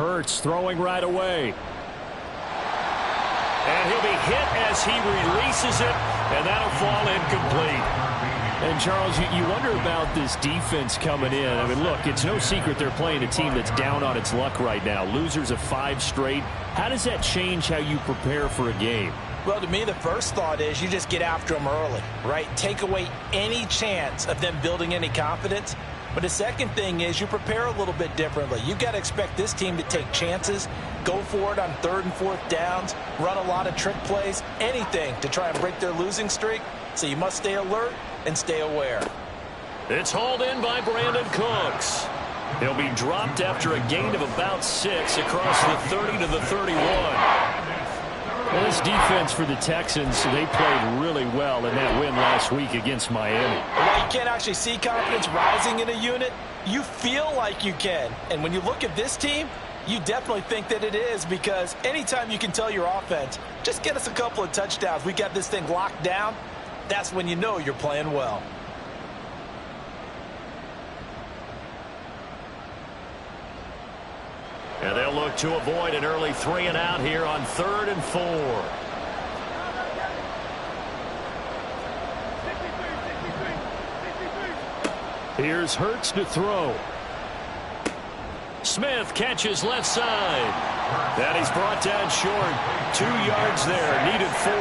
Hurts throwing right away. And he'll be hit as he releases it, and that'll fall incomplete. And, Charles, you wonder about this defense coming in. I mean, look, it's no secret they're playing a team that's down on its luck right now. Losers of 5 straight. How does that change how you prepare for a game? Well, to me, the first thought is you just get after them early, right? Take away any chance of them building any confidence. But the second thing is you prepare a little bit differently. You've got to expect this team to take chances, go for it on 3rd and 4th downs, run a lot of trick plays, anything to try and break their losing streak. So you must stay alert and stay aware. It's hauled in by Brandon Cooks. He'll be dropped after a gain of about 6 across the 30 to the 31. Well, this defense for the Texans, they played really well in that win last week against Miami. While you can't actually see confidence rising in a unit, you feel like you can. And when you look at this team, you definitely think that it is, because anytime you can tell your offense, just get us a couple of touchdowns, we got this thing locked down, that's when you know you're playing well. And they'll look to avoid an early 3 and out here on 3rd and 4. Here's Hurts to throw. Smith catches left side. And he's brought down short. 2 yards there. Needed 4.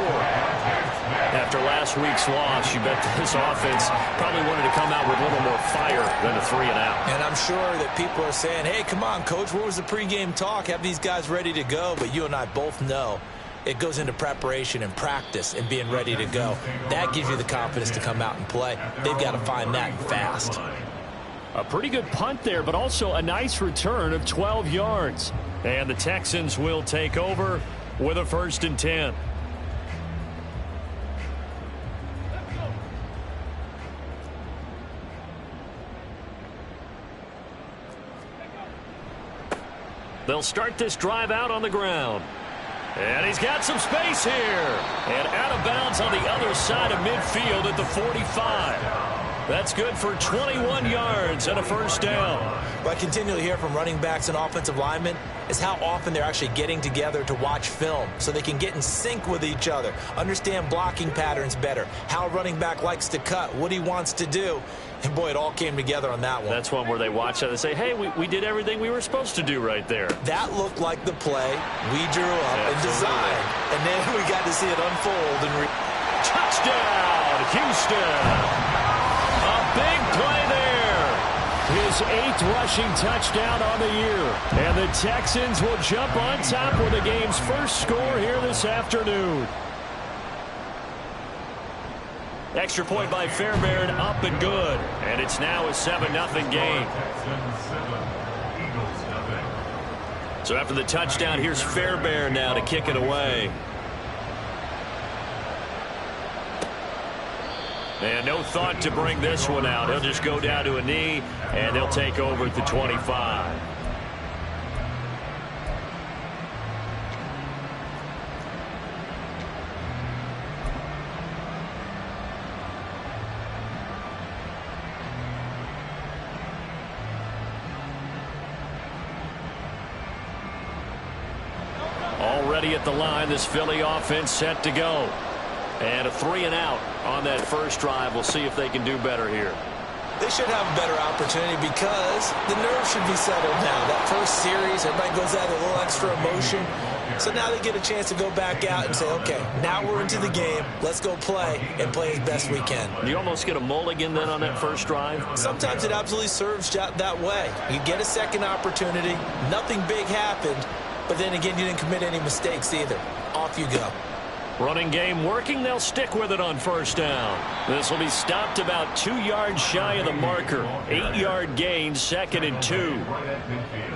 After last week's loss, you bet this offense probably wanted to come out with a little more fire than a 3 and out. And I'm sure that people are saying, hey, come on, Coach, where was the pregame talk? Have these guys ready to go? But you and I both know it goes into preparation and practice and being ready to go. That gives you the confidence to come out and play. They've got to find that fast. A pretty good punt there, but also a nice return of 12 yards. And the Texans will take over with a 1st and 10. They'll start this drive out on the ground. And he's got some space here. And out of bounds on the other side of midfield at the 45. That's good for 21 yards and a 1st down. What I continually hear from running backs and offensive linemen is how often they're actually getting together to watch film so they can get in sync with each other, understand blocking patterns better, how a running back likes to cut, what he wants to do. And, boy, it all came together on that one. That's one where they watch it and say, hey, we did everything we were supposed to do right there. That looked like the play we drew up and designed. And then we got to see it unfold. And touchdown, Houston. A big play there. His 8th rushing touchdown on the year. And the Texans will jump on top with the game's first score here this afternoon. Extra point by Fairbairn, up and good. And it's now a 7-0 game. So after the touchdown, here's Fairbairn now to kick it away. And no thought to bring this one out. He'll just go down to a knee, and he'll take over at the 25. Already at the line, this Philly offense set to go. And a 3 and out on that first drive. We'll see if they can do better here. They should have a better opportunity because the nerves should be settled now. That first series, everybody goes out with a little extra emotion. So now they get a chance to go back out and say, okay, now we're into the game. Let's go play and play as best we can. You almost get a mulligan then on that first drive? Sometimes it absolutely serves that way. You get a second opportunity. Nothing big happened. But then again, you didn't commit any mistakes either. Off you go. Running game working. They'll stick with it on 1st down. This will be stopped about 2 yards shy of the marker. 8-yard gain, 2nd and 2.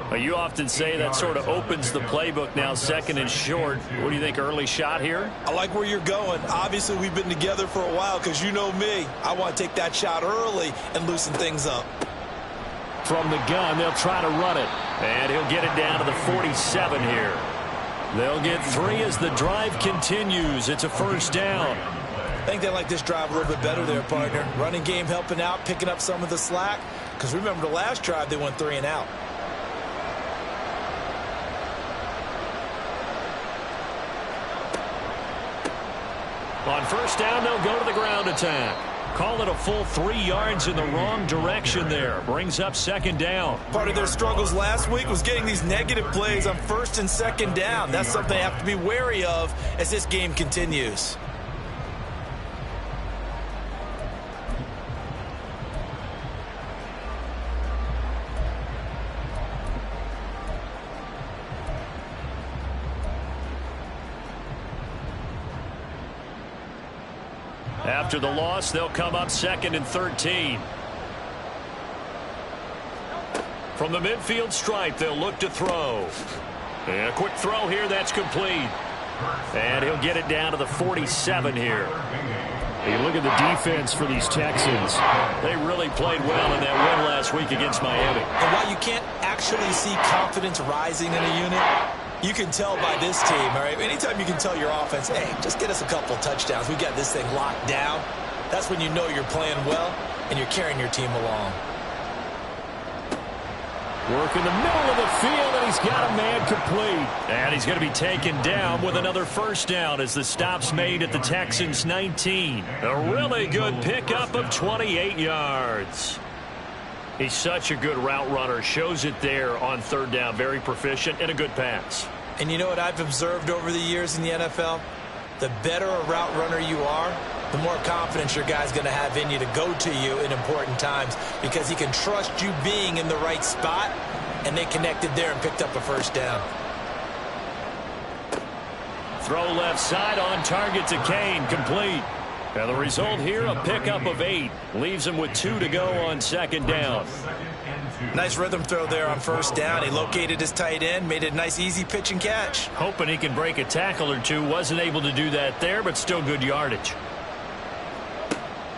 Now, you often say that sort of opens the playbook now, 2nd and short. What do you think, early shot here? I like where you're going. Obviously, we've been together for a while because you know me. I want to take that shot early and loosen things up. From the gun, they'll try to run it. And he'll get it down to the 47 here. They'll get 3 as the drive continues. It's a 1st down. I think they like this drive a little bit better there, partner. Running game helping out, picking up some of the slack. Because remember the last drive, they went 3 and out. On first down, they'll go to the ground attack. Call it a full 3 yards in the wrong direction there. Brings up second down. Part of their struggles last week was getting these negative plays on first and second down. That's something they have to be wary of as this game continues. After the loss, they'll come up 2nd and 13. From the midfield stripe, they'll look to throw. And a quick throw here, that's complete. And he'll get it down to the 47 here. You look at the defense for these Texans. They really played well in that win last week against Miami. And while you can't actually see confidence rising in a unit, you can tell by this team, all right? Anytime you can tell your offense, hey, just get us a couple touchdowns. We got this thing locked down. That's when you know you're playing well and you're carrying your team along. Work in the middle of the field, and he's got a man complete. And he's going to be taken down with another first down as the stop's made at the Texans' 19. A really good pickup of 28 yards. He's such a good route runner. Shows it there on third down. Very proficient and a good pass. And you know what I've observed over the years in the NFL? The better a route runner you are, the more confidence your guy's going to have in you to go to you in important times because he can trust you being in the right spot, and they connected there and picked up a first down. Throw left side on target to Kane. Complete. Now the result here, a pickup of 8. Leaves him with 2 to go on second down. Nice rhythm throw there on first down. He located his tight end, made it a nice easy pitch and catch. Hoping he can break a tackle or two. Wasn't able to do that there, but still good yardage.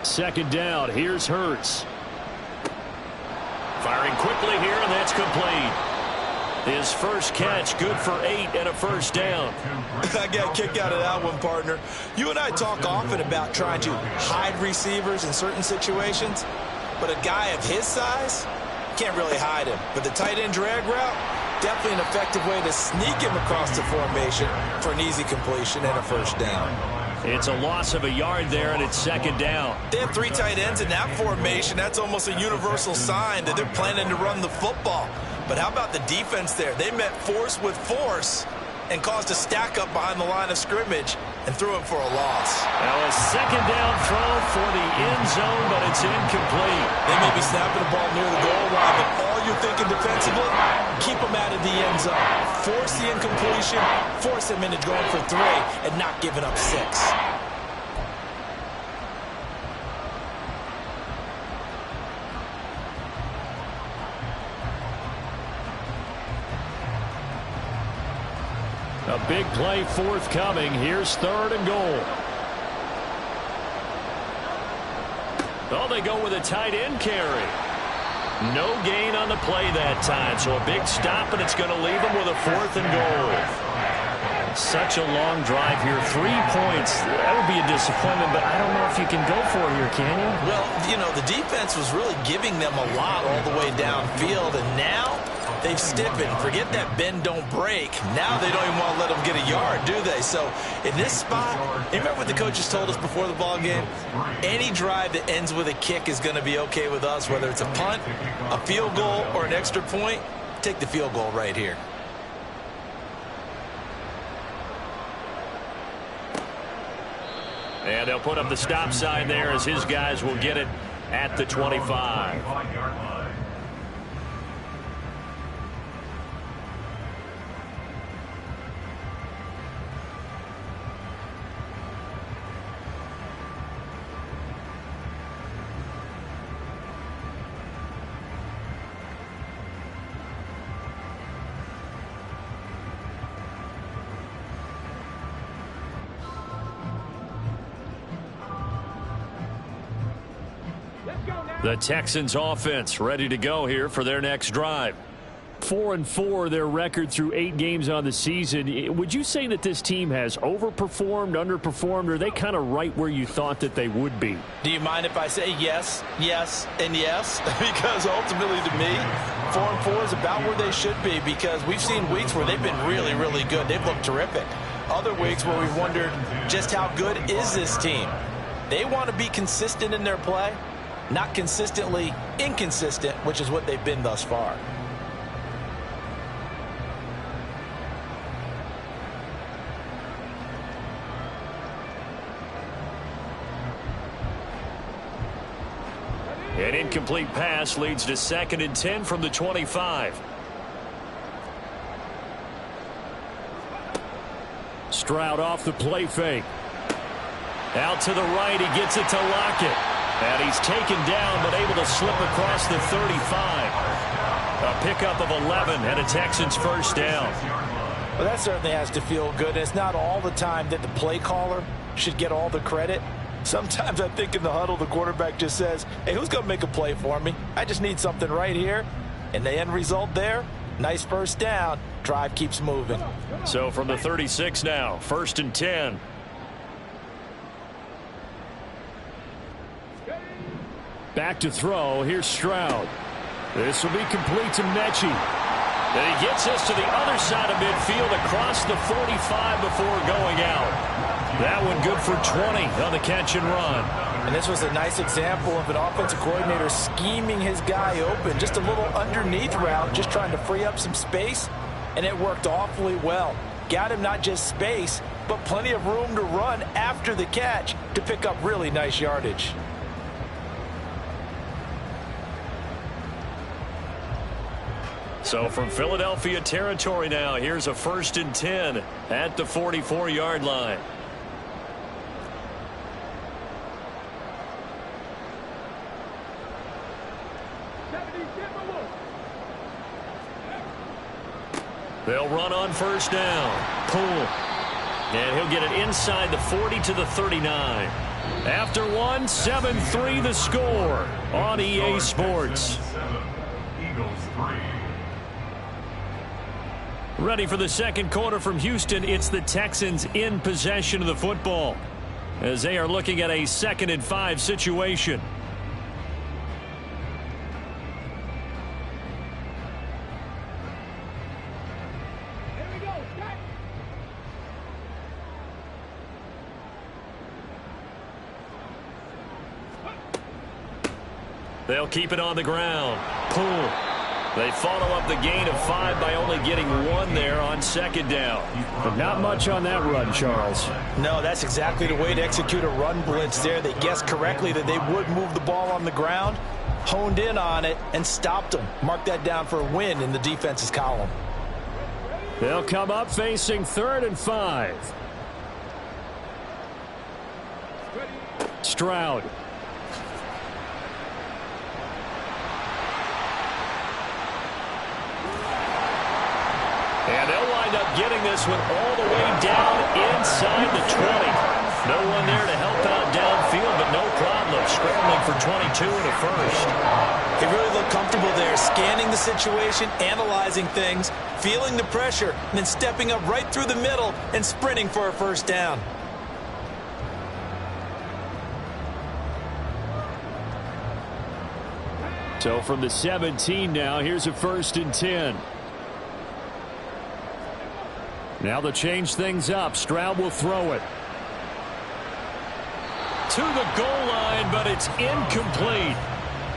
Second down, here's Hurts. Firing quickly here, and that's complete. His first catch, good for 8 and a first down. I got a kick out of that one, partner. You and I talk often about trying to hide receivers in certain situations, but a guy of his size can't really hide him. But the tight end drag route, definitely an effective way to sneak him across the formation for an easy completion and a first down. It's a loss of a yard there, and it's second down. They have 3 tight ends in that formation. That's almost a universal sign that they're planning to run the football. But how about the defense there? They met force with force and caused a stack up behind the line of scrimmage and threw it for a loss. Now a second down throw for the end zone, but it's incomplete. They may be snapping the ball near the goal line, but all you're thinking defensively, keep them out of the end zone. Force the incompletion, force them into going for 3 and not giving up 6. A big play forthcoming. Here's 3rd and goal. Oh, they go with a tight end carry. No gain on the play that time, so a big stop, and it's going to leave them with a 4th and goal. Such a long drive here. 3 points. That would be a disappointment, but I don't know if you can go for it here, can you? Well, you know, the defense was really giving them a lot all the way downfield, and now they've stiffened. Forget that bend, don't break. Now they don't even want to let them get a yard, do they? So in this spot, you remember what the coaches told us before the ball game? Any drive that ends with a kick is going to be okay with us, whether it's a punt, a field goal, or an extra point. Take the field goal right here. And they'll put up the stop sign there as his guys will get it at the 25. The Texans offense ready to go here for their next drive. 4-4 their record through 8 games on the season. Would you say that this team has overperformed, underperformed, or are they kind of right where you thought that they would be? Do you mind if I say yes, yes, and yes? Because ultimately to me, 4-4 is about where they should be because we've seen weeks where they've been really, really good. They've looked terrific. other weeks where we've wondered just how good is this team. They want to be consistent in their play, not consistently inconsistent, which is what they've been thus far. An incomplete pass leads to 2nd and 10 from the 25. Stroud off the play fake. Out to the right, he gets it to Lockett. And he's taken down, but able to slip across the 35. A pickup of 11 and a Texans first down. Well, that certainly has to feel good. And it's not all the time that the play caller should get all the credit. Sometimes I think in the huddle, the quarterback just says, hey, who's going to make a play for me? I just need something right here. And the end result there, nice first down. Drive keeps moving. So from the 36 now, 1st and 10. Back to throw. Here's Stroud. This will be complete to Mechie. And he gets us to the other side of midfield across the 45 before going out. That one good for 20 on the catch and run. And this was a nice example of an offensive coordinator scheming his guy open. Just a little underneath route, just trying to free up some space. And it worked awfully well. Got him not just space, but plenty of room to run after the catch to pick up really nice yardage. So from Philadelphia territory now, here's a 1st and 10 at the 44-yard line. They'll run on 1st down. Poole. And he'll get it inside the 40 to the 39. After one, 7-3 the score on EA Sports. Ready for the second quarter from Houston. It's the Texans in possession of the football as they are looking at a 2nd and 5 situation. They'll keep it on the ground. Poole. They follow up the gain of 5 by only getting 1 there on 2nd down. But not much on that run, Charles. No, that's exactly the way to execute a run blitz there. They guessed correctly that they would move the ball on the ground, honed in on it, and stopped them. Mark that down for a win in the defense's column. They'll come up facing 3rd and 5. Stroud. And they'll wind up getting this one all the way down inside the 20. No one there to help out downfield, but no problem scrambling for 22 and a first. He really looked comfortable there, scanning the situation, analyzing things, feeling the pressure, and then stepping up right through the middle and sprinting for a first down. So from the 17 now, here's a 1st and 10. Now they'll change things up. Stroud will throw it. To the goal line, but it's incomplete.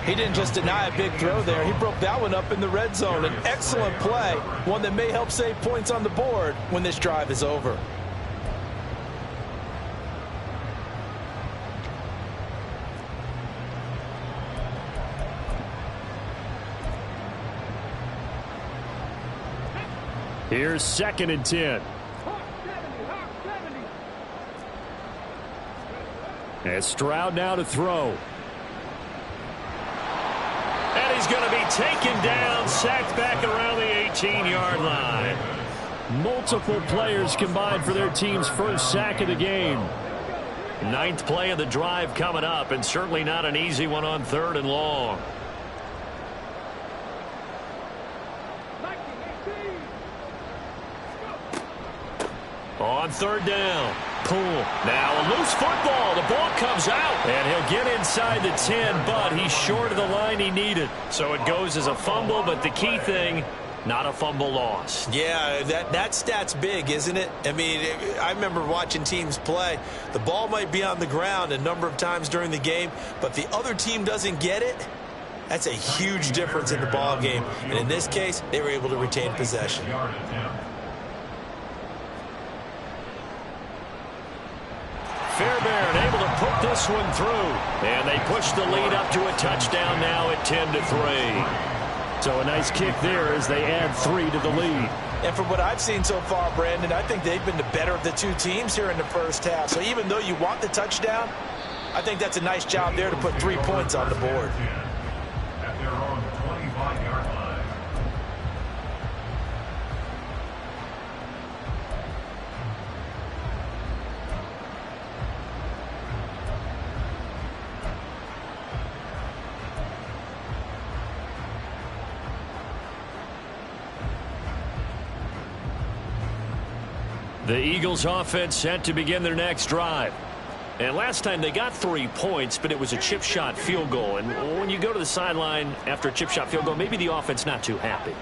He didn't just deny a big throw there. He broke that one up in the red zone. An excellent play, one that may help save points on the board when this drive is over. Here's 2nd and 10. And Stroud now to throw. And he's going to be taken down, sacked back around the 18-yard line. Multiple players combined for their team's first sack of the game. 9th play of the drive coming up, and certainly not an easy one on 3rd and long. On 3rd down, Poole. Now a loose football. The ball comes out. And he'll get inside the 10, but he's short of the line he needed. So it goes as a fumble, but the key thing, not a fumble loss. Yeah, that stat's big, isn't it? I mean, I remember watching teams play. The ball might be on the ground a number of times during the game, but the other team doesn't get it. That's a huge difference in the ball game. And in this case, they were able to retain possession. Fairbairn able to put this one through. And they push the lead up to a touchdown now at 10-3. So a nice kick there as they add 3 to the lead. And from what I've seen so far, Brandon, I think they've been the better of the two teams here in the first half. So even though you want the touchdown, I think that's a nice job there to put 3 points on the board. At their own 25-yard line. The Eagles offense set to begin their next drive. And last time they got 3 points, but it was a chip shot field goal. And when you go to the sideline after a chip shot field goal, maybe the offense not too happy.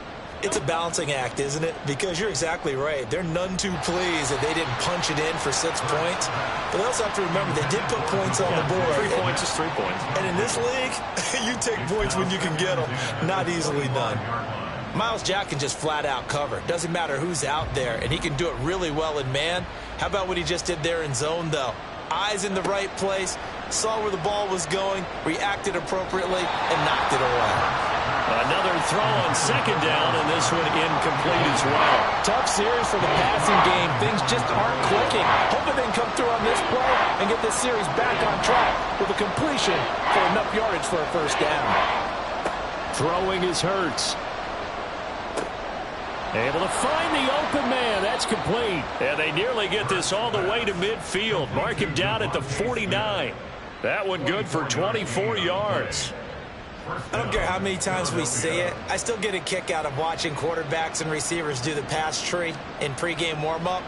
It's a balancing act, isn't it? Because you're exactly right. They're none too pleased that they didn't punch it in for 6 points. But they also have to remember they did put points on the board. 3 points is 3 points. And in this league, you take points when you can get them. Not easily done. Myles Jack can just flat out cover. Doesn't matter who's out there, and he can do it really well in man. How about what he just did there in zone, though? Eyes in the right place, saw where the ball was going, reacted appropriately, and knocked it away. Another throw on second down, and this one incomplete as well. Tough series for the passing game. Things just aren't clicking. Hoping they can come through on this play and get this series back on track with a completion for enough yardage for a first down. Throwing is Hurts. Able to find the open man. That's complete. And they nearly get this all the way to midfield. Mark him down at the 49. That one good for 24 yards. I don't care how many times we see it. I still get a kick out of watching quarterbacks and receivers do the pass tree in pregame warm-up.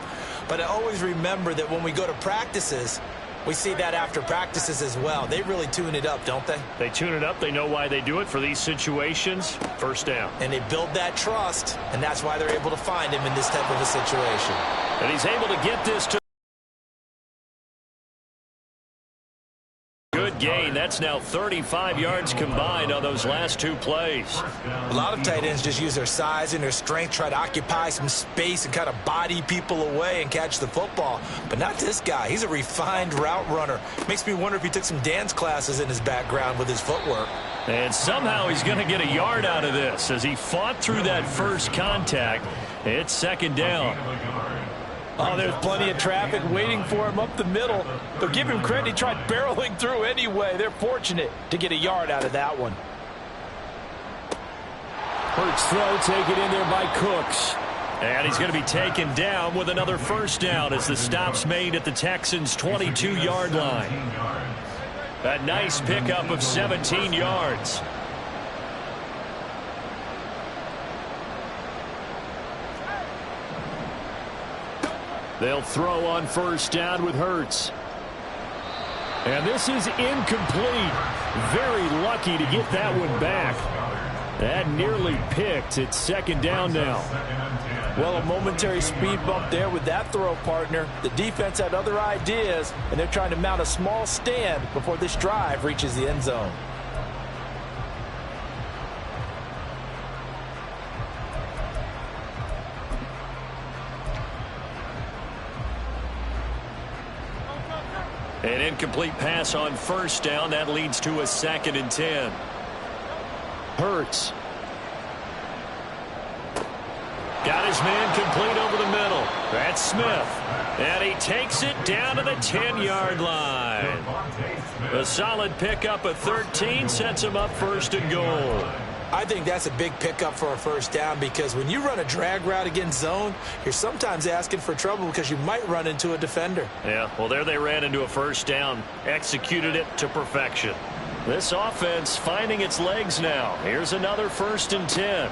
But I always remember that when we go to practices, we see that after practices as well. They really tune it up, don't they? They tune it up. They know why they do it for these situations. First down. And they build that trust, and that's why they're able to find him in this type of a situation. And he's able to get this to good gain. That's now 35 yards combined on those last 2 plays. A lot of tight ends just use their size and their strength, try to occupy some space and kind of body people away and catch the football. But not this guy. He's a refined route runner. Makes me wonder if he took some dance classes in his background with his footwork. And somehow he's going to get a yard out of this as he fought through that first contact. It's second down. Oh, there's plenty of traffic waiting for him up the middle. But give him credit, he tried barreling through anyway. They're fortunate to get a yard out of that one. Hurts throw taken in there by Cooks. And he's going to be taken down with another first down as the stop's made at the Texans' 22-yard line. A nice pickup of 17 yards. They'll throw on first down with Hurts. And this is incomplete. Very lucky to get that one back. That nearly picked. It's second down now. Well, a momentary speed bump there with that throw, partner. The defense had other ideas, and they're trying to mount a small stand before this drive reaches the end zone. An incomplete pass on first down. That leads to a 2nd and 10. Hurts. Got his man complete over the middle. That's Smith. And he takes it down to the 10-yard line. A solid pickup of 13 sets him up first and goal. I think that's a big pickup for a first down because when you run a drag route against zone, you're sometimes asking for trouble because you might run into a defender. Yeah, well, there they ran into a first down. Executed it to perfection. This offense finding its legs now. Here's another 1st and 10.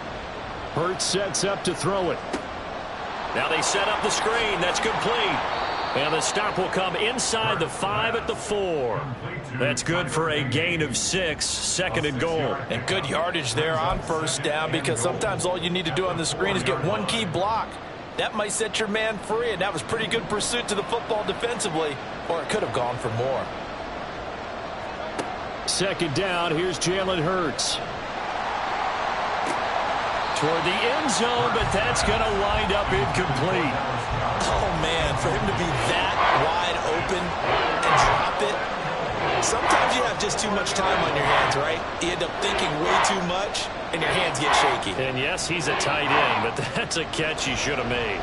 Hurts sets up to throw it. Now they set up the screen. That's complete. And the stop will come inside the 5 at the 4. That's good for a gain of 6, 2nd and goal. And good yardage there on first down, because sometimes all you need to do on the screen is get one key block. That might set your man free, and that was pretty good pursuit to the football defensively, or it could have gone for more. 2nd down, here's Jalen Hurts. Toward the end zone, but that's going to wind up incomplete. Oh, man, for him to be that wide open and drop it. Sometimes you have just too much time on your hands, right? You end up thinking way too much, and your hands get shaky. And yes, he's a tight end, but that's a catch he should have made.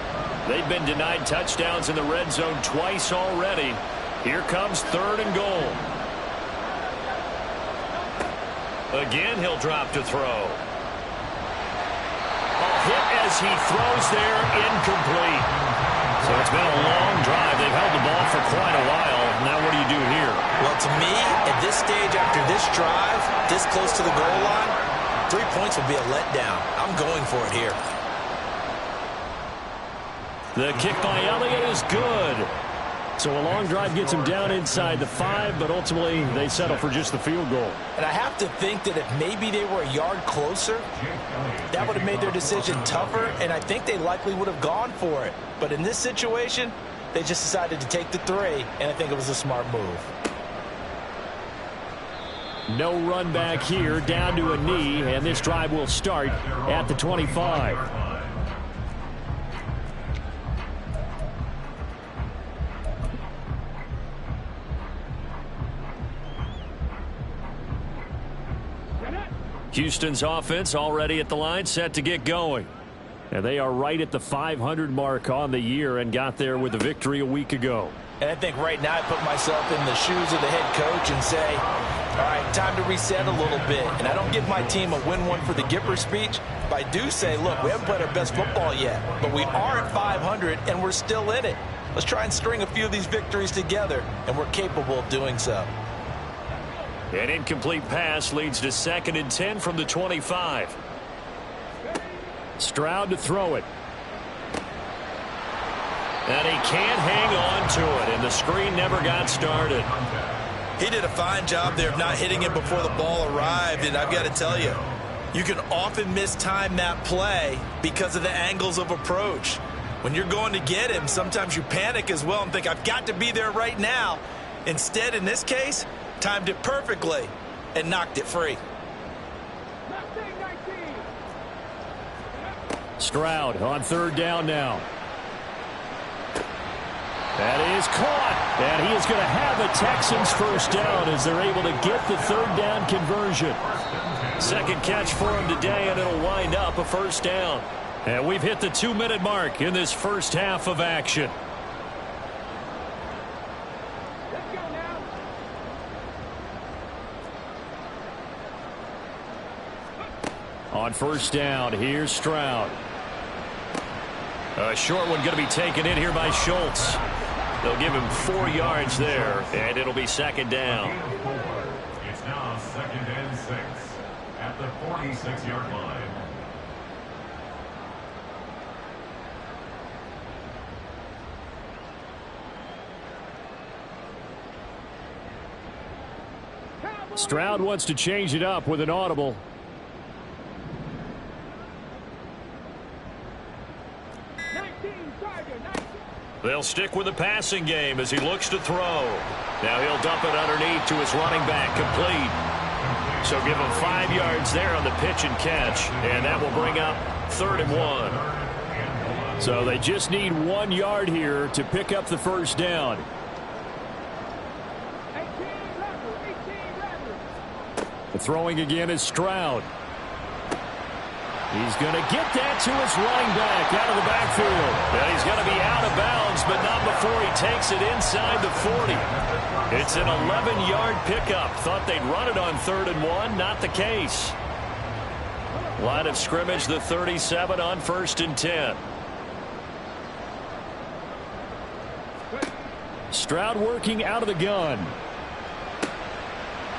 They've been denied touchdowns in the red zone twice already. Here comes 3rd and goal. Again, he'll drop to throw. Hit as he throws there, incomplete. So it's been a long drive. They've held the ball for quite a while. Now what do you do here? Well, to me, at this stage after this drive, this close to the goal line, 3 points would be a letdown. I'm going for it here. The kick by Elliott is good. So a long drive gets him down inside the 5, but ultimately they settle for just the field goal. And I have to think that if maybe they were a yard closer, that would have made their decision tougher, and I think they likely would have gone for it. But in this situation, they just decided to take the 3, and I think it was a smart move. No run back here, down to a knee, and this drive will start at the 25. Houston's offense already at the line, set to get going. And they are right at the 500 mark on the year and got there with a victory a week ago. And I think right now I put myself in the shoes of the head coach and say, all right, time to reset a little bit. And I don't give my team a win one for the Gipper speech, but I do say, look, we haven't played our best football yet, but we are at 500 and we're still in it. Let's try and string a few of these victories together, and we're capable of doing so. An incomplete pass leads to 2nd and 10 from the 25. Stroud to throw it. And he can't hang on to it, and the screen never got started. He did a fine job there of not hitting it before the ball arrived, and I've got to tell you, you can often mistime that play because of the angles of approach. When you're going to get him, sometimes you panic as well and think, I've got to be there right now. Instead, in this case, timed it perfectly and knocked it free. Stroud on 3rd down now. That is caught, and he is going to have a Texans first down as they're able to get the 3rd down conversion. 2nd catch for him today, and it'll wind up a first down. And we've hit the 2-minute mark in this first half of action. On 1st down, here's Stroud. A short one going to be taken in here by Schultz. They'll give him 4 yards there, and it'll be 2nd down. It's now 2nd and 6 at the 46-yard line. Stroud wants to change it up with an audible. They'll stick with the passing game as he looks to throw. Now he'll dump it underneath to his running back, complete. So give him 5 yards there on the pitch and catch, and that will bring up 3rd and 1. So they just need 1 yard here to pick up the first down. The throwing again is Stroud. He's going to get that to his running back out of the backfield. Yeah, he's going to be out of bounds, but not before he takes it inside the 40. It's an 11-yard pickup. Thought they'd run it on 3rd and 1. Not the case. Line of scrimmage, the 37 on 1st and 10. Stroud working out of the gun.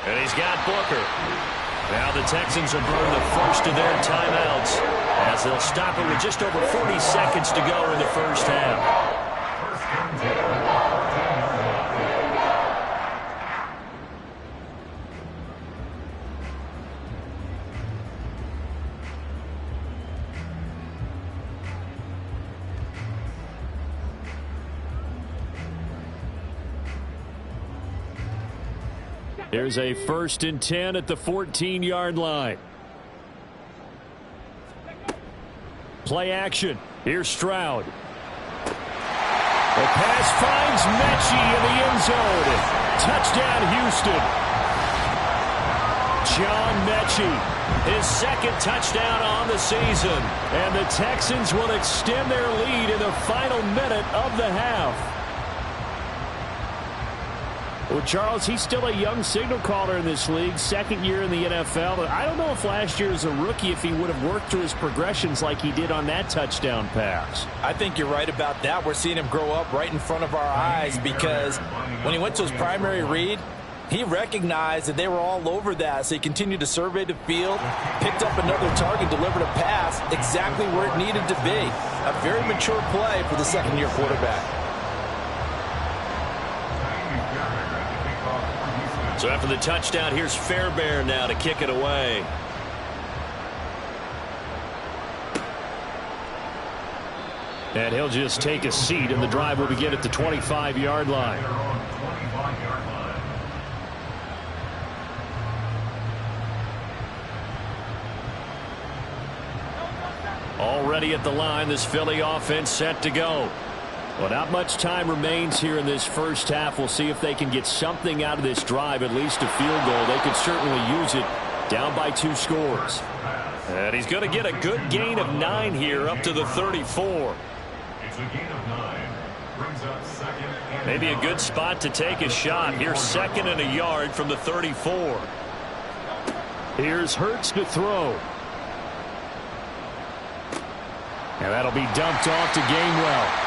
And he's got Booker. Now the Texans will burn the first of their timeouts as they'll stop it with just over 40 seconds to go in the first half. Here's a 1st and 10 at the 14-yard line. Play action. Here's Stroud. The pass finds Mechie in the end zone. Touchdown, Houston. John Mechie, his 2nd touchdown on the season. And the Texans will extend their lead in the final minute of the half. Well, Charles, he's still a young signal caller in this league, 2nd year in the NFL. But I don't know if last year as a rookie, if he would have worked through his progressions like he did on that touchdown pass. I think you're right about that. We're seeing him grow up right in front of our eyes because when he went to his primary read, he recognized that they were all over that, so he continued to survey the field, picked up another target, delivered a pass exactly where it needed to be. A very mature play for the 2nd-year quarterback. So after the touchdown, here's Fairbairn now to kick it away. And he'll just take a seat, and the drive will begin at the 25-yard line. Already at the line, this Philly offense set to go. Well, not much time remains here in this first half. We'll see if they can get something out of this drive, at least a field goal. They could certainly use it, down by 2 scores. And he's going to get a good gain of 9 here up to the 34. It's a gain of 9. Brings up 2nd and Maybe a good spot to take a shot. Here's 2nd and a yard from the 34. Here's Hurts to throw. And that'll be dumped off to Gainwell.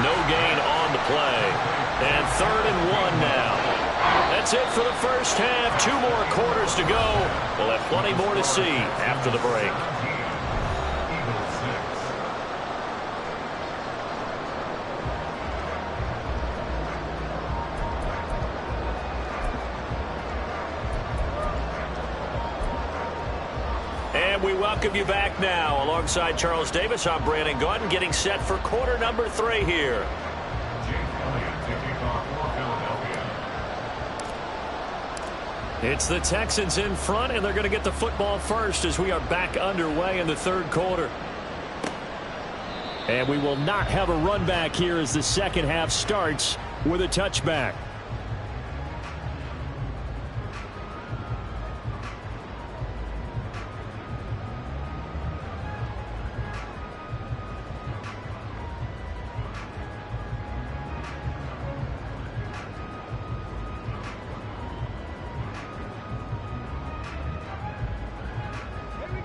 No gain on the play. And 3rd and 1 now. That's it for the first half. 2 more quarters to go. We'll have plenty more to see after the break. And we welcome you back now. Alongside Charles Davis, I'm Brandon Gaudin, getting set for quarter number 3 here. It's the Texans in front, and they're going to get the football first as we are back underway in the 3rd quarter. And we will not have a run back here as the 2nd half starts with a touchback.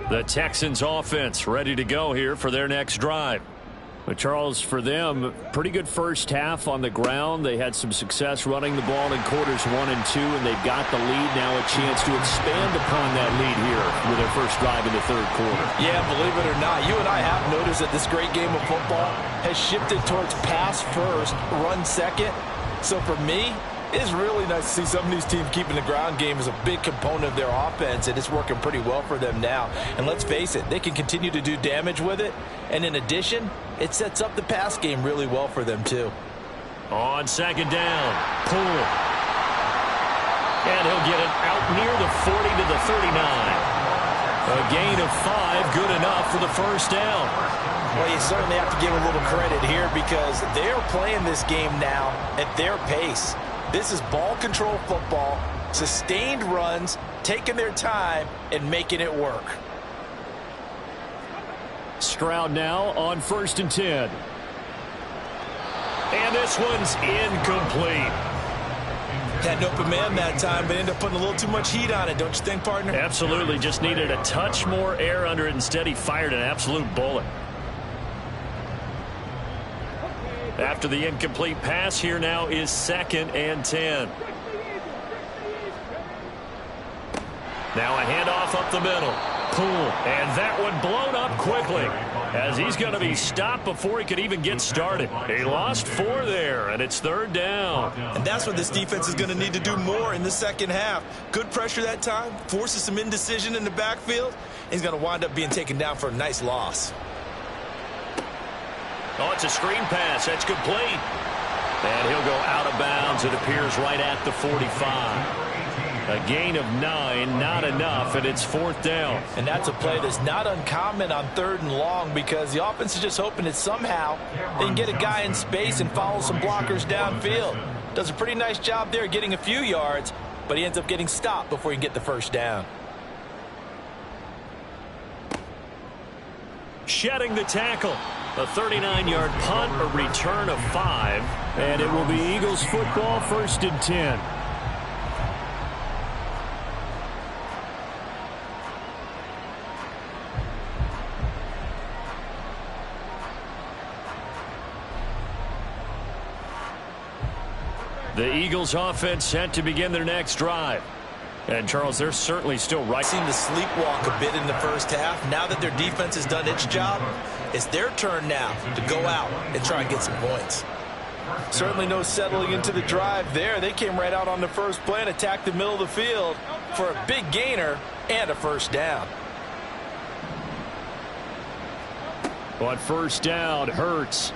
The Texans offense ready to go here for their next drive. But Charles, for them, pretty good first half on the ground. They had some success running the ball in quarters 1 and 2, and they've got the lead now, a chance to expand upon that lead here with their first drive in the 3rd quarter. Yeah, believe it or not, you and I have noticed that this great game of football has shifted towards pass first, run second. So for me, it's really nice to see some of these teams keeping the ground game as a big component of their offense, and it's working pretty well for them now. And let's face it, they can continue to do damage with it. And in addition, it sets up the pass game really well for them, too. On 2nd down, Poole. And he'll get it out near the 40 to the 39. A gain of 5, good enough for the first down. Well, you certainly have to give a little credit here because they're playing this game now at their pace. This is ball control football, sustained runs, taking their time, and making it work. Stroud now on 1st and 10. And this one's incomplete. Had an open man that time, but ended up putting a little too much heat on it, don't you think, partner? Absolutely, just needed a touch more air under it. Instead, he fired an absolute bullet. After the incomplete pass, here now is 2nd and 10. Now a handoff up the middle. Poole, and that one blown up quickly as he's going to be stopped before he could even get started. He lost 4 there, and it's 3rd down. And that's what this defense is going to need to do more in the 2nd half. Good pressure that time, forces some indecision in the backfield. He's going to wind up being taken down for a nice loss. Oh, it's a screen pass. That's complete. And he'll go out of bounds. It appears right at the 45. A gain of 9, not enough, and it's 4th down. And that's a play that's not uncommon on 3rd and long because the offense is just hoping that somehow they can get a guy in space and follow some blockers downfield. Does a pretty nice job there getting a few yards, but he ends up getting stopped before he can get the 1st down. Shedding the tackle. A 39-yard punt, a return of 5. And it will be Eagles football, 1st and 10. The Eagles offense set to begin their next drive. And, Charles, they're certainly still right. Seem to sleepwalk a bit in the 1st half. Now that their defense has done its job, it's their turn now to go out and try and get some points. Certainly no settling into the drive there. They came right out on the first play and attacked the middle of the field for a big gainer and a 1st down. On 1st down, Hurts.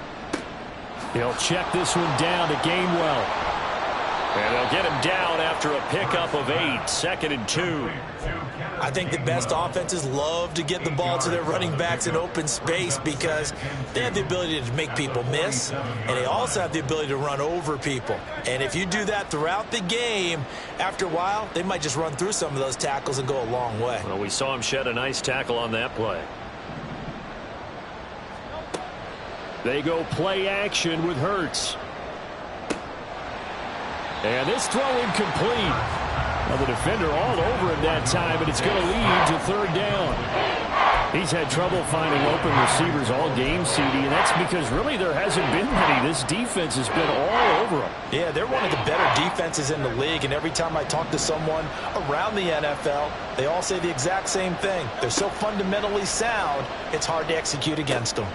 He'll check this one down to Gainwell. And they'll get him down after a pickup of 8, 2nd and 2. I think the best offenses love to get the ball to their running backs in open space because they have the ability to make people miss, and they also have the ability to run over people. And if you do that throughout the game, after a while, they might just run through some of those tackles and go a long way. Well, we saw him shed a nice tackle on that play. They go play action with Hurts. And this throw incomplete. Now the defender all over him that time, but it's going to lead to 3rd down. He's had trouble finding open receivers all game, CD, and that's because really there hasn't been many. This defense has been all over them. Yeah, they're one of the better defenses in the league, and every time I talk to someone around the NFL, they all say the exact same thing. They're so fundamentally sound, it's hard to execute against them.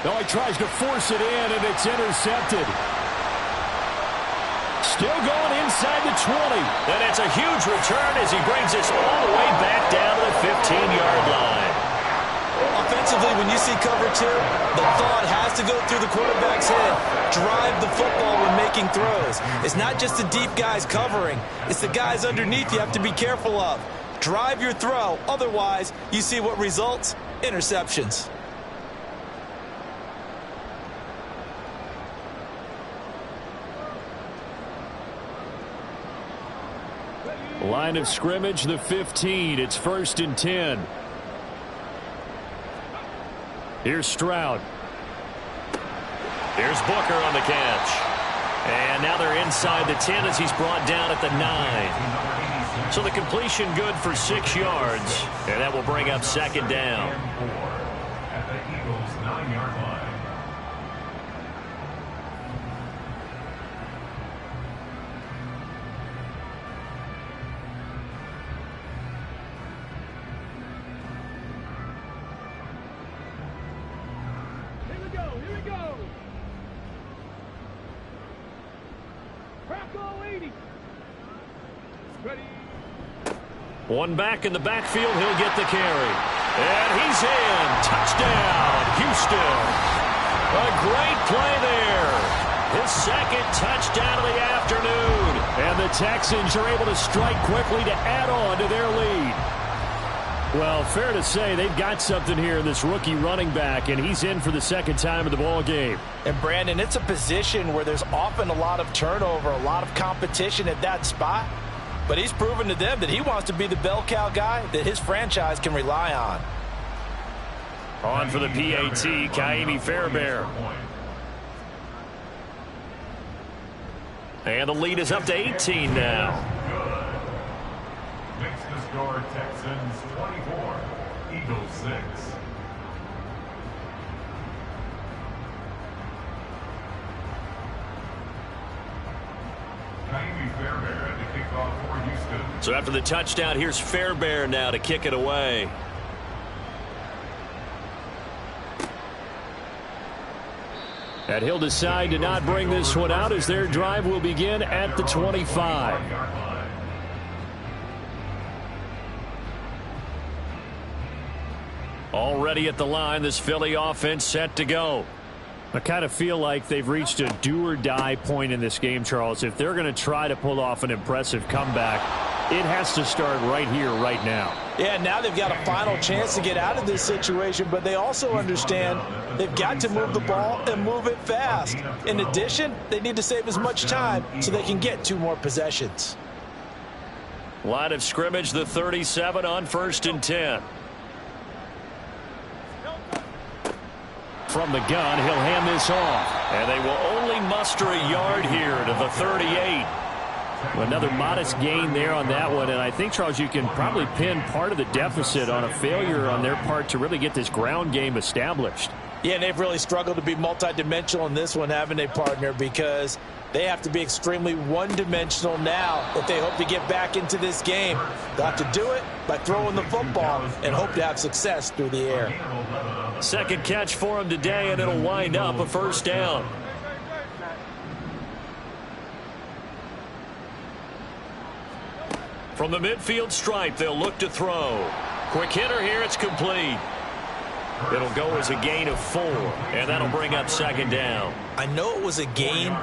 No, he tries to force it in, and it's intercepted. Still going inside the 20. And it's a huge return as he brings this all the way back down to the 15-yard line. Offensively, when you see cover 2, the thought has to go through the quarterback's head. Drive the football when making throws. It's not just the deep guys covering. It's the guys underneath you have to be careful of. Drive your throw. Otherwise, you see what results? Interceptions. Line of scrimmage, the 15. It's 1st and 10. Here's Stroud. Here's Booker on the catch. And now they're inside the 10 as he's brought down at the 9. So the completion good for 6 yards. And that will bring up 2nd down. At the Eagles' 9-yard line. One back in the backfield, he'll get the carry. And he's in. Touchdown, Houston. A great play there. His 2nd touchdown of the afternoon. And the Texans are able to strike quickly to add on to their lead. Well, fair to say they've got something here in this rookie running back, and he's in for the 2nd time of the ball game. And, Brandon, it's a position where there's often a lot of turnover, a lot of competition at that spot. But he's proven to them that he wants to be the bell cow guy that his franchise can rely on. On for the PAT, Ka'imi Fairbairn. And the lead is up to 18 now. Good. Makes the score Texans 24, Eagles 6. Ka'imi Fairbairn to kick off for Houston. So after the touchdown, here's Fairbairn now to kick it away. And he'll decide to not bring this one out as their drive will begin at the 25. Already at the line, this Philly offense set to go. I kind of feel like they've reached a do-or-die point in this game, Charles. If they're going to try to pull off an impressive comeback, It has to start right here, right now. Yeah, now they've got a final chance to get out of this situation, but they also understand they've got to move the ball and move it fast. In addition, they need to save as much time so they can get 2 more possessions. Line of scrimmage, the 37 on 1st and 10. From the gun, he'll hand this off. And they will only muster a yard here to the 38. Another modest gain there on that one, and I think, Charles, you can probably pin part of the deficit on a failure on their part to really get this ground game established. Yeah, and they've really struggled to be multidimensional in this one, haven't they, partner, because they have to be extremely one-dimensional now if they hope to get back into this game. They'll have to do it by throwing the football and hope to have success through the air. Second catch for him today, and it'll wind up a 1st down. From the midfield stripe, they'll look to throw. Quick hitter here, it's complete. It'll go as a gain of 4, and that'll bring up 2nd down. I know it was a gain,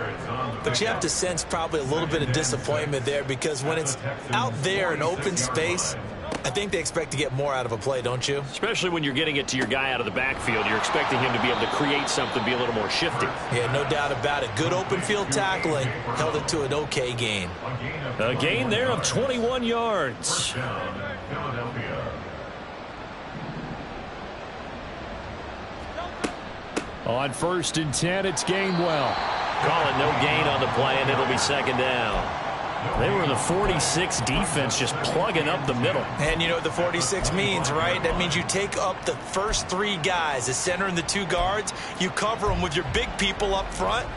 but you have to sense probably a little bit of disappointment there because when it's out there in open space, I think they expect to get more out of a play, don't you? Especially when you're getting it to your guy out of the backfield. You're expecting him to be able to create something, be a little more shifty. Yeah, no doubt about it. Good open field tackling held it to an okay gain. A gain there of 21 yards. On 1st and 10, it's Gainwell. Calling no gain on the play, and it'll be 2nd down. They were in the 46 defense, just plugging up the middle. And you know what the 46 means, right? That means you take up the first 3 guys, the center and the 2 guards. You cover them with your big people up front.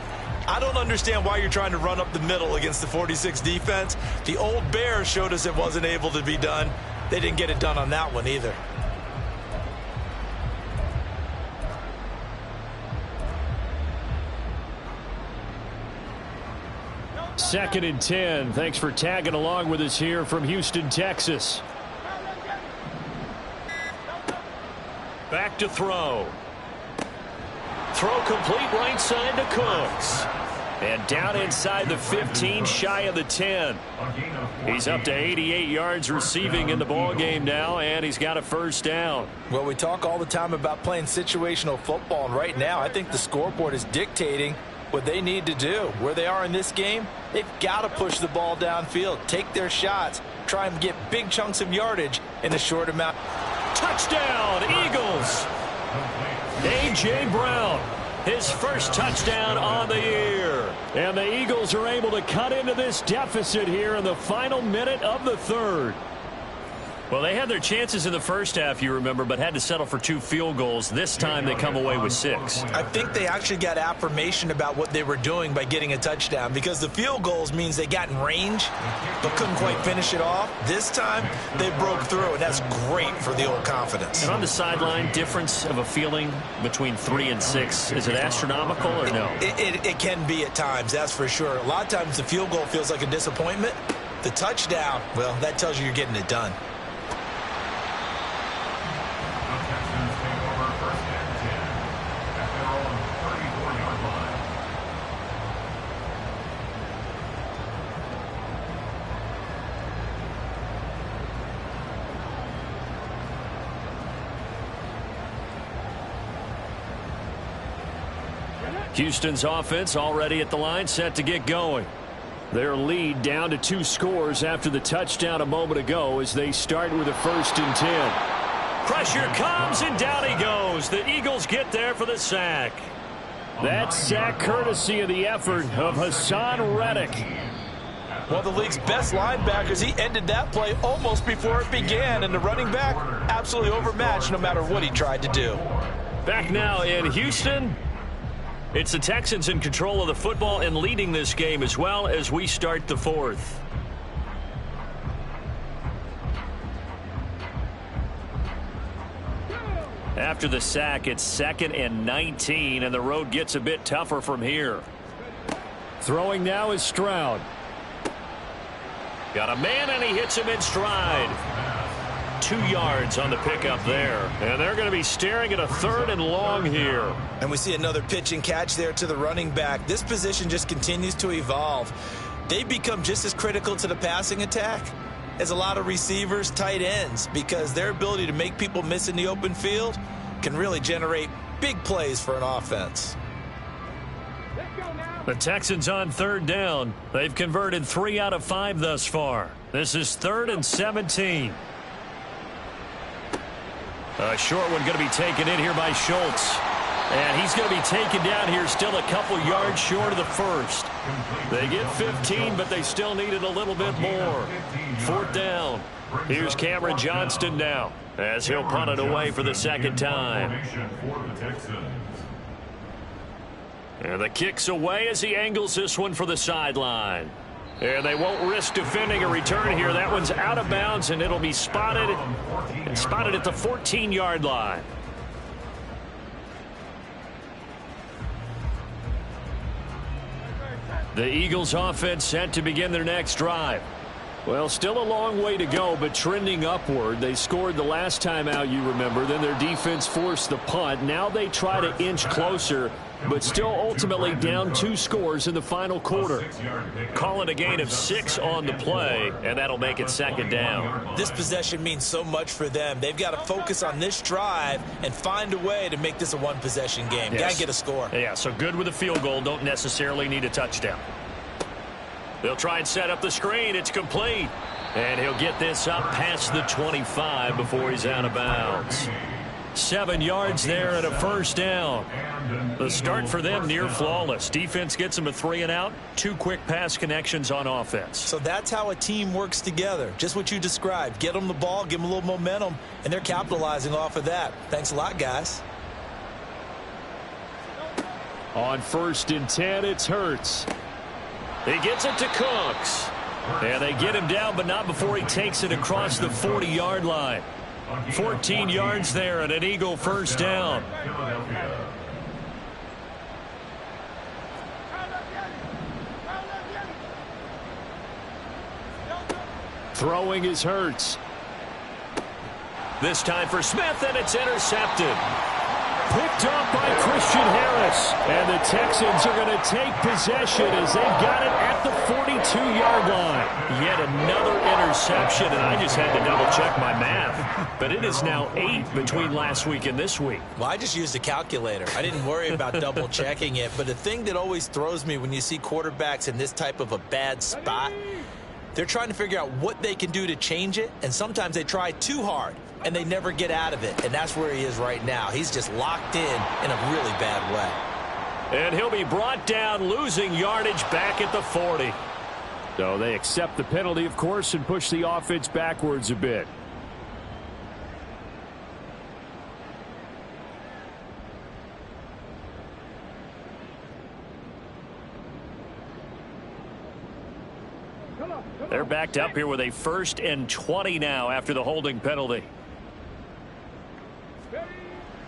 I don't understand why you're trying to run up the middle against the 46 defense. The old Bears showed us it wasn't able to be done. They didn't get it done on that one either. Second and 10. Thanks for tagging along with us here from Houston, Texas. Back to throw. Throw complete right side to Cooks. And down inside the 15, shy of the 10. He's up to 88 yards receiving in the ballgame now, and he's got a 1st down. Well, we talk all the time about playing situational football, and right now I think the scoreboard is dictating what they need to do. Where they are in this game, they've got to push the ball downfield, take their shots, try and get big chunks of yardage in a short amount. Touchdown, Eagles! A.J. Brown, his 1st touchdown on the year. And the Eagles are able to cut into this deficit here in the final minute of the 3rd. Well, they had their chances in the 1st half, you remember, but had to settle for 2 field goals. This time they come away with 6. I think they actually got affirmation about what they were doing by getting a touchdown because the field goals means they got in range but couldn't quite finish it off. This time they broke through, and that's great for the old confidence. And on the sideline, difference of a feeling between 3 and 6, is it astronomical or no? It can be at times, that's for sure. A lot of times the field goal feels like a disappointment. The touchdown, well, that tells you you're getting it done. Houston's offense already at the line, set to get going. Their lead down to 2 scores after the touchdown a moment ago as they start with a 1st and 10. Pressure comes, and down he goes. The Eagles get there for the sack. That sack courtesy of the effort of Hassan Reddick. One of the league's best linebackers, he ended that play almost before it began, and the running back absolutely overmatched no matter what he tried to do. Back now in Houston. It's the Texans in control of the football and leading this game as well as we start the 4th. After the sack, it's 2nd and 19, and the road gets a bit tougher from here. Throwing now is Stroud. Got a man, and he hits him in stride. 2 yards on the pickup there. And they're going to be staring at a 3rd and long here. And we see another pitch and catch there to the running back. This position just continues to evolve. They become just as critical to the passing attack is a lot of receivers, tight ends, because their ability to make people miss in the open field can really generate big plays for an offense. The Texans on third down. They've converted 3 out of 5 thus far. This is 3rd and 17. A short one going to be taken in here by Schultz. And he's going to be taken down here still a couple yards short of the first. They get 15, but they still needed a little bit more. 4th down. Here's Cameron Johnston now as he'll punt it away for the second time. And the kick's away as he angles this one for the sideline. And they won't risk defending a return here. That one's out of bounds, and it'll be spotted at the 14-yard line. The Eagles offense set to begin their next drive. Well, still a long way to go, but trending upward. They scored the last time out, you remember. Then their defense forced the punt. Now they try to inch closer, but still ultimately down 2 scores in the final quarter. Calling a gain of 6 on the play, and that'll make it 2nd down. This possession means so much for them. They've got to focus on this drive and find a way to make this a one-possession game. Yes. Got to get a score. Yeah, so good with a field goal. Don't necessarily need a touchdown. They'll try and set up the screen. It's complete. And he'll get this up past the 25 before he's out of bounds. 7 yards there and a 1st down. The start for them near flawless. Defense gets them a 3 and out. 2 quick pass connections on offense. So that's how a team works together. Just what you described. Get them the ball, give them a little momentum, and they're capitalizing off of that. Thanks a lot, guys. On 1st and 10, it's Hurts. He gets it to Cooks. And they get him down, but not before he takes it across the 40-yard line. 14 yards there and an Eagle 1st down. Throwing is Hurts. This time for Smith, and it's intercepted. Picked up by Christian Harris. And the Texans are going to take possession as they've got it at the 42-yard line. Yet another interception, and I just had to double-check my math. But it is now 8 between last week and this week. Well, I just used a calculator. I didn't worry about double-checking it. But the thing that always throws me when you see quarterbacks in this type of a bad spot, they're trying to figure out what they can do to change it, and sometimes they try too hard, and they never get out of it, and that's where he is right now. He's just locked in a really bad way. And he'll be brought down, losing yardage back at the 40. So they accept the penalty, of course, and push the offense backwards a bit. They're backed up here with a 1st and 20 now after the holding penalty.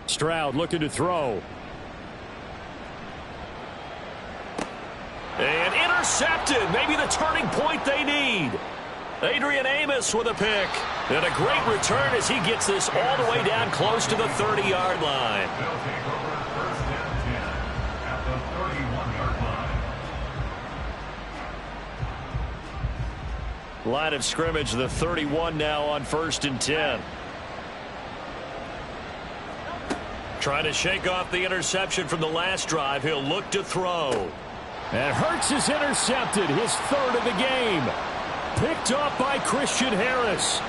Stroud looking to throw. And intercepted. Maybe the turning point they need. Adrian Amos with a pick. And a great return as he gets this all the way down close to the 30-yard line. They'll take over 1st and 10 at the 31-yard line. Line of scrimmage, the 31 now on 1st and 10. Trying to shake off the interception from the last drive. He'll look to throw. And Hurts is intercepted, his 3rd of the game. Picked up by Christian Harris.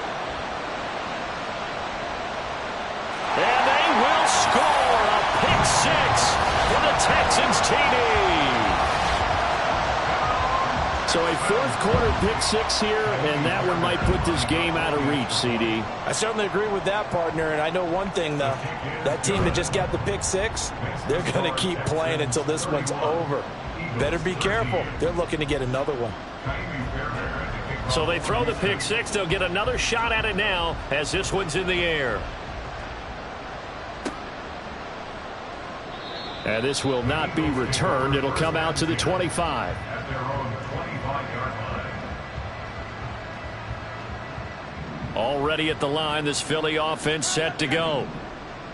And they will score a pick 6 for the Texans TD. So a 4th quarter pick 6 here, and that one might put this game out of reach, CD. I certainly agree with that, partner, and I know one thing, though. That team that just got the pick 6, they're going to keep playing until this one's over. Better be careful. They're looking to get another one. So they throw the pick 6. They'll get another shot at it now as this one's in the air. And this will not be returned. It'll come out to the 25. At their own 25-yard line. Already at the line, this Philly offense set to go.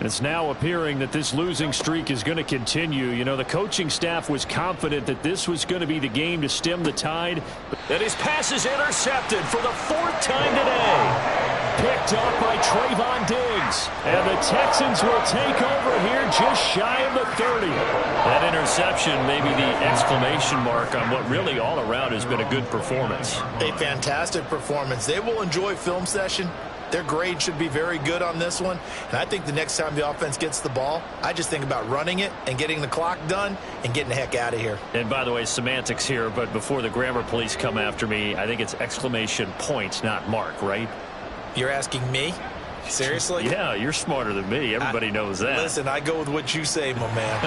It's now appearing that this losing streak is going to continue. You know, the coaching staff was confident that this was going to be the game to stem the tide. And his pass is intercepted for the 4th time today. Picked up by Trayvon Diggs. And the Texans will take over here just shy of the 30. That interception may be the exclamation mark on what really all around has been a good performance. A fantastic performance. They will enjoy film session. Their grade should be very good on this one. And I think the next time the offense gets the ball, I just think about running it and getting the clock done and getting the heck out of here. And by the way, semantics here, but before the grammar police come after me, I think it's exclamation point, not mark, right? You're asking me? Seriously? Yeah, you're smarter than me. Everybody knows that. Listen, I go with what you say, my man.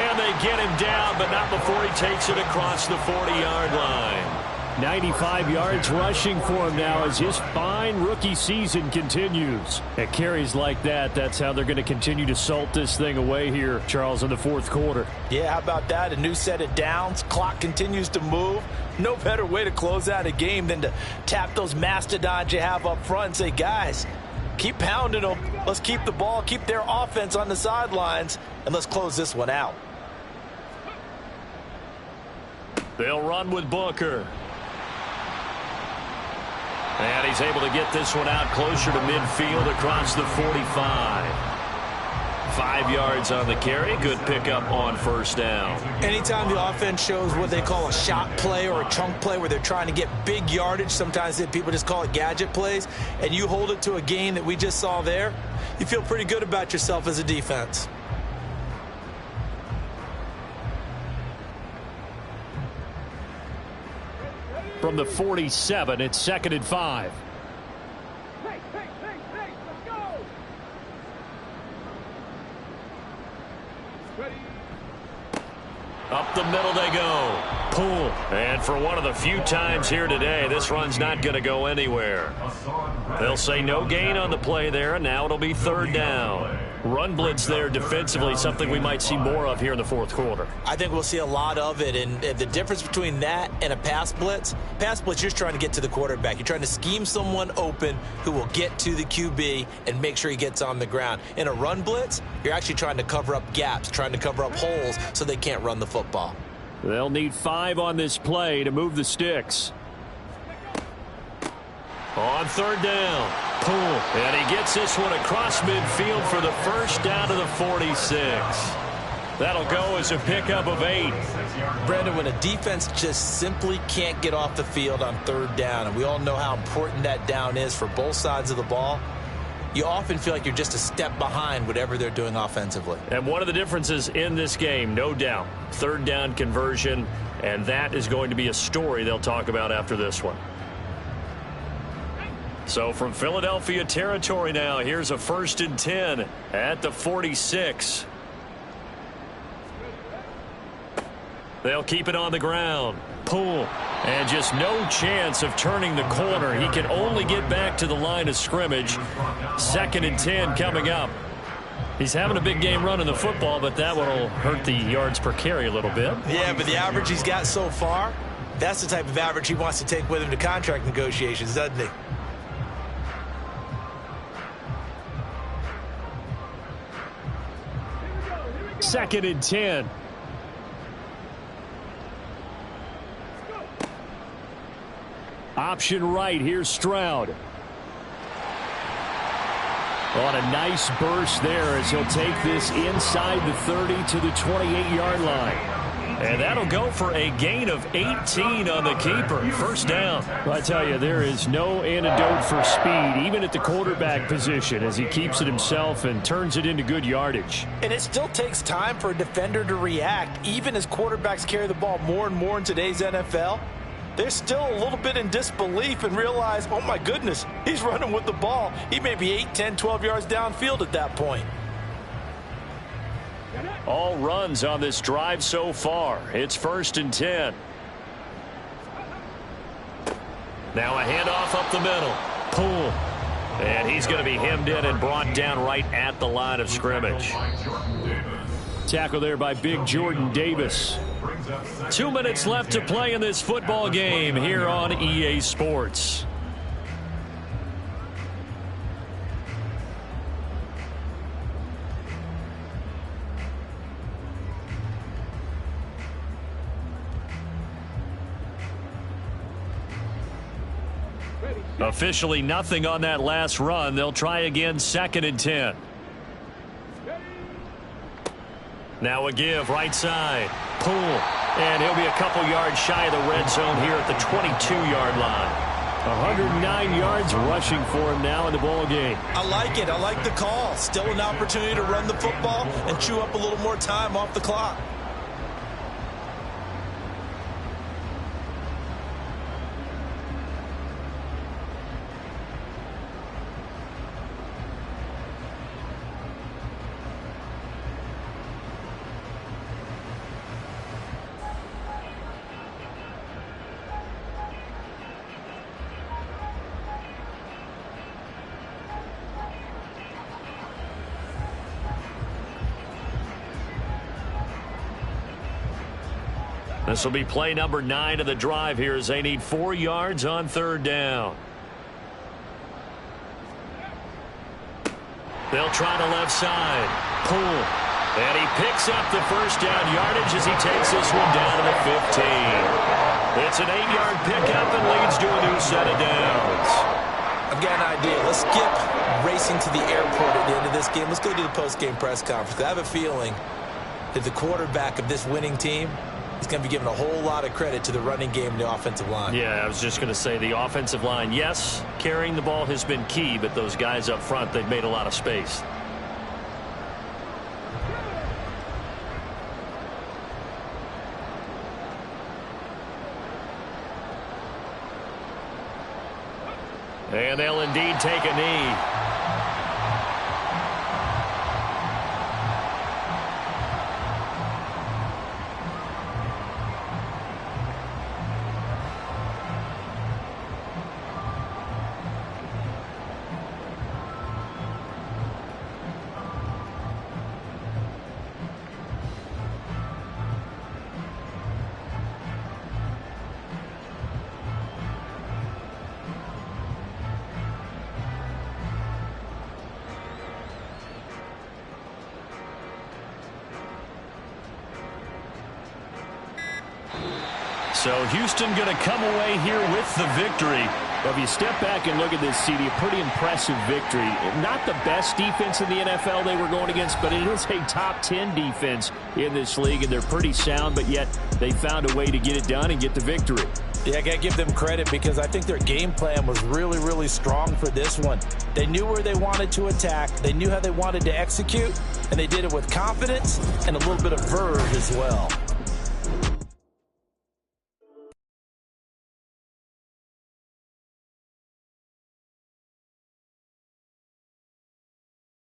And they get him down, but not before he takes it across the 40-yard line. 95 yards rushing for him now as his fine rookie season continues. At carries like that, that's how they're going to continue to salt this thing away here, Charles, in the 4th quarter. Yeah, how about that? A new set of downs. Clock continues to move. No better way to close out a game than to tap those mastodons you have up front and say, guys, keep pounding them. Let's keep the ball, keep their offense on the sidelines, and let's close this one out. They'll run with Booker. And he's able to get this one out closer to midfield across the 45. 5 yards on the carry. Good pickup on 1st down. Anytime the offense shows what they call a shot play or a chunk play where they're trying to get big yardage, sometimes people just call it gadget plays, and you hold it to a gain that we just saw there, you feel pretty good about yourself as a defense. From the 47, it's 2nd and 5. Up the middle they go. Pull. And for one of the few times here today, this run's not going to go anywhere. They'll say no gain on the play there, and now it'll be 3rd down. Run blitz there defensively, something we might see more of here in the 4th quarter. I think we'll see a lot of it, and the difference between that and a pass blitz, you're just trying to get to the quarterback. You're trying to scheme someone open who will get to the QB and make sure he gets on the ground. In a run blitz, you're actually trying to cover up gaps, trying to cover up holes so they can't run the football. They'll need 5 on this play to move the sticks. On 3rd down. Pull. And he gets this one across midfield for the 1st down to the 46. That'll go as a pickup of 8. Brandon, when a defense just simply can't get off the field on 3rd down, and we all know how important that down is for both sides of the ball, you often feel like you're just a step behind whatever they're doing offensively. And one of the differences in this game, no doubt, 3rd down conversion, and that is going to be a story they'll talk about after this one. So from Philadelphia territory now, here's a 1st and 10 at the 46. They'll keep it on the ground. Pull. And just no chance of turning the corner. He can only get back to the line of scrimmage. 2nd and 10 coming up. He's having a big game running the football, but that one will hurt the yards per carry a little bit. Yeah, but the average he's got so far, that's the type of average he wants to take with him to contract negotiations, doesn't he? Second and 10. Option right. Here's Stroud. On a nice burst there as he'll take this inside the 30 to the 28-yard line. And that'll go for a gain of 18 on the keeper. 1st down. Well, I tell you, there is no antidote for speed, even at the quarterback position, as he keeps it himself and turns it into good yardage. And it still takes time for a defender to react. Even as quarterbacks carry the ball more and more in today's NFL, they're still a little bit in disbelief and realize, oh my goodness, he's running with the ball. He may be 8, 10, 12 yards downfield at that point. All runs on this drive so far. It's 1st and 10. Now a handoff up the middle. Pull. And he's going to be hemmed in and brought down right at the line of scrimmage. Tackle there by big Jordan Davis. 2 minutes left to play in this football game here on EA Sports. Officially nothing on that last run. They'll try again, 2nd and 10. Now a give, right side. Pull. And he'll be a couple yards shy of the red zone here at the 22-yard line. 109 yards rushing for him now in the ball game. I like it. I like the call. Still an opportunity to run the football and chew up a little more time off the clock. This will be play number 9 of the drive here as they need 4 yards on 3rd down. They'll try the left side. Pull. And he picks up the first down yardage as he takes this one down to the 15. It's an 8-yard pickup and leads to a new set of downs. I've got an idea. Let's skip racing to the airport at the end of this game. Let's go to the post-game press conference. I have a feeling that the quarterback of this winning team is going to be given a whole lot of credit to the running game and the offensive line. Yeah, I was just going to say the offensive line, yes, carrying the ball has been key, but those guys up front, they've made a lot of space. And they'll indeed take a knee. So Houston going to come away here with the victory. Well, if you step back and look at this, CD, a pretty impressive victory. Not the best defense in the NFL they were going against, but it is a top 10 defense in this league, and they're pretty sound, but yet they found a way to get it done and get the victory. Yeah, I got to give them credit because I think their game plan was really, really strong for this one. They knew where they wanted to attack. They knew how they wanted to execute, and they did it with confidence and a little bit of verve as well.